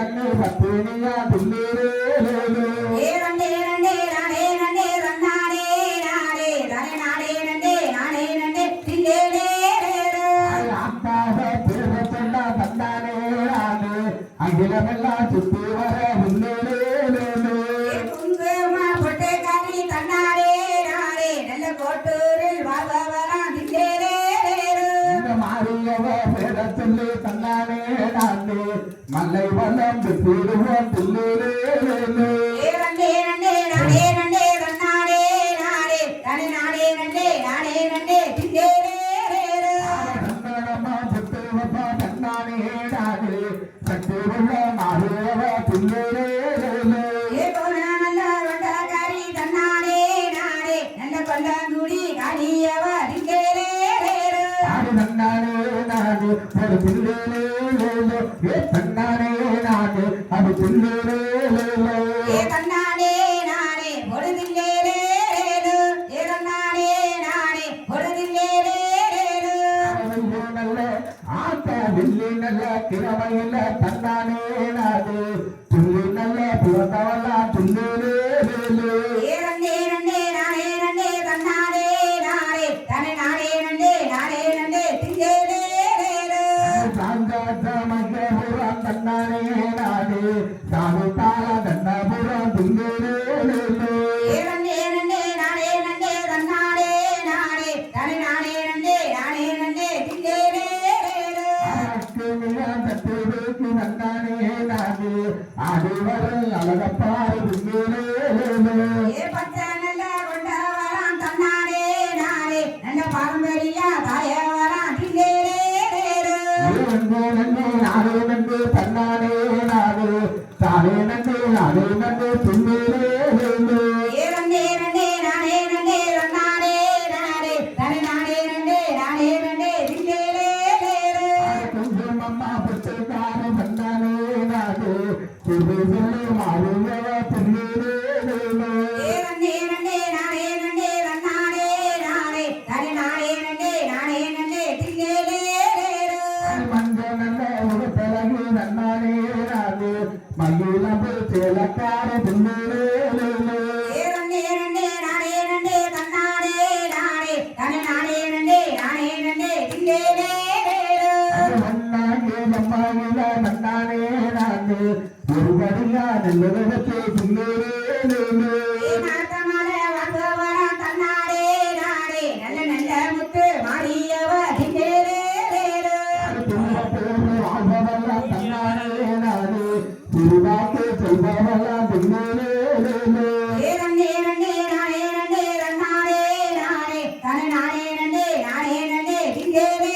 நன்னு பத்தினியா துள்ளேரே அகிலமெல்லாம் சுத்தி வர முன்னேறே குங்குமா பொட்டைக்காரி தன்னாரே நாரே நல்ல கோட்டூரில் வாழ்பவரான் தில்லேரே மாறியவ பேர சொல்லி தன்னானே நானே மல்லை வளம் திருவோம் துள்ளேரே நன்னே நன்னே நானே நன்னே தன்னாரே நாரே தனி நானே நன்னே நானே நன்னே தில்லேரே நன்னடமா புத்தேவப்பா தன்னானே நானே சக்தியுள்ள மாறியவ துள்ளேரே கொண்டாக்காரி தன்னாரே நாரே நல்ல கொண்டாங்குடி காடியவ தில்லேரே தன்னானே நானே ஒரு துள்ளேரே தன்னானே நானே அது துள்ளேரே தன்னானே நானே பொழுதில்லேரே தன்னானே நானே பொழுதில்லேரே நல்ல ஆத்தா வில்லி நல்ல திறமையில தன்னானே நானே துள்ளி நல்ல பிறந்தவல்லா துள்ளேரே நன்னே நன்னே நானே நன்னே தன்னானே நாரே தனி நானே நன்னே நானே நன்னே தில்லேரே சாங்காத்தமகபுரம் தன்னானே நானே சாமி தாள தன்னபுரம் துள்ளேரே நன்னே நன்னே நானே நன்னே தன்னானே நாரே தனி நானே நன்னே நானே நன்னே தில்லேரே சத்துருக்கு நன்னானே நானே ஆடிவரல் அழகப்பாறு துள்ளேரே பச்சை நல்ல கொண்டவரான் தன்னானே நாரே நல்ல பாரம்பரிய தாயவரான் தில்லேரே நானே நன்று தன்னானே நானே தானே நன்று நானே நன்று துள்ளேரே நன்னே நன்னே நானே நன்னே தன்னானே நாரே தனி நானே நன்னே நானே நன்னே தில்லேரே கொஞ்சம் அம்மா புத்தகார தன்னானே நானே துள்ளி சொல்லி மாறுவ துள்ளேரே நன்னே நன்னே நானே நன்னே தன்னானே நாரே தனி நானே நன்னே நானே நன்னே தில்லேரே நன்னானே நானே மகிழம்பு சேலக்கார துள்ளேரே நன்னே நன்னே நானே நன்னே தன்னானே நாரே தனி நானே நன்னே நானே நன்னே தில்லேரே நன்னானே நம்மாகில நன்னானே நானே ஒரு வடியா நல்லதே துள்ளேரே நாட்டமல வாழ்பவரான் தன்னாரே நாரே நல்ல நல்ல முத்து மாறியவ தில்லேரே வாழ்பவெல்லாம் தன்னானே நானே திருவாக்கு செல்பவெல்லாம் துள்ளேரே நன்னே நன்னே நானே நன்னே தன்னாரே நாரே தனி நானே நன்னே நானே நன்னே தில்லேரே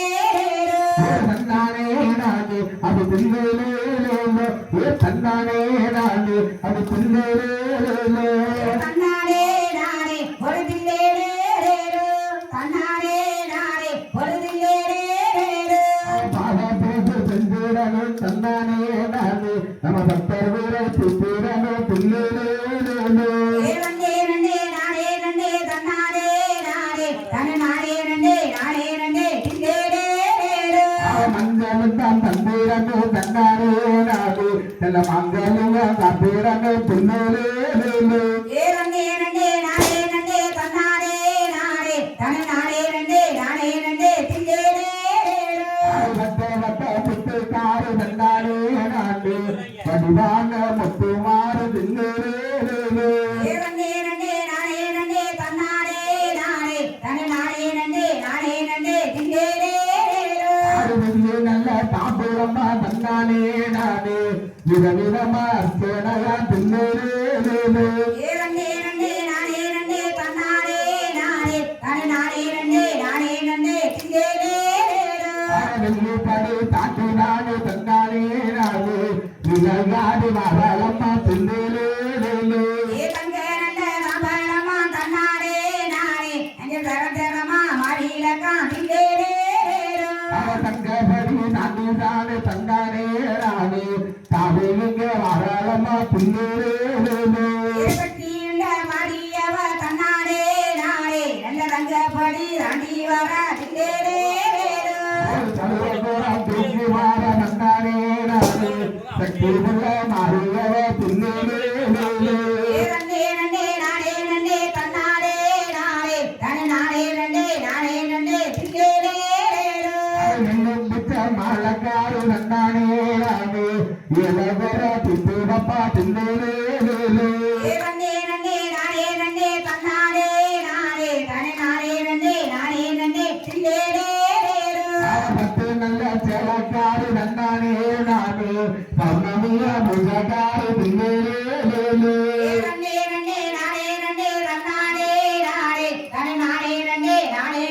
தன்னானே நானே அது துள்ளேரே தன்னானே நானே அது துள்ளேரே தன்னாரே நானே பொழுதில்லேரே தன்னாரே நானே பொழுதில்லேரே தன்னானே நானே நம பக்தர் வீர சுத்திரனே துள்ளேரே நன்னே நன்னே நானே நன்னே தன்னாரே நாரே தனி நானே நன்னே நானே நன்னே தில்லேரே மங்களம் தந்தீரனே தன்னாரே நானே நல்ல மங்களம் தந்தீரனே துள்ளேரே நன்னே நன்னே நானே நன்னே தன்னாரே நாரே தனி நானே நன்னே நானே நன்னே தில்லேரே புத்தகாரு தன்னாரே நானே வடிவான முத்துமாறு துள்ளேரே நன்னே நன்னே நானே நன்னே தன்னாரே நாரே தனி நானே நன்னே நானே நன்னே தில்லேரே நல்ல தாம்பூரம்மா தன்னானே நானே விதவிதமா சேனையா துள்ளேரே நன்னே நன்னே நானே நன்னே தன்னாரே நாரே தனி நானே நன்னே நானே நன்னே தில்லேரே படி தாக்கு நானே தன்னானே நானே விளையாடி மகளம்மா துள்ளேரே தங்க நல்ல ராமலமா தன்னாரே நாரே அங்கே தரமா மாறிலக்கா தில்லேரே தங்கபடி நானே தானே தன்னானே நானே தாவேலிங்க மகளம்மா துள்ளேரே மாறியவ தன்னாரே நாரே நல்ல தங்கப்படி தாண்டி வர தில்லேரே தன்னானே நானே சக்தி தன்னானே நானே இளவர திப்பா தின்னே ஏவண்டே நண்டே நானே நண்டே தன்னானே நானே தனி நானே நண்டே திண்டேரே பத்து நல்ல சேலக்காரி நன்னானே நானே பௌர்ணமிய முகக்காரி தின்னே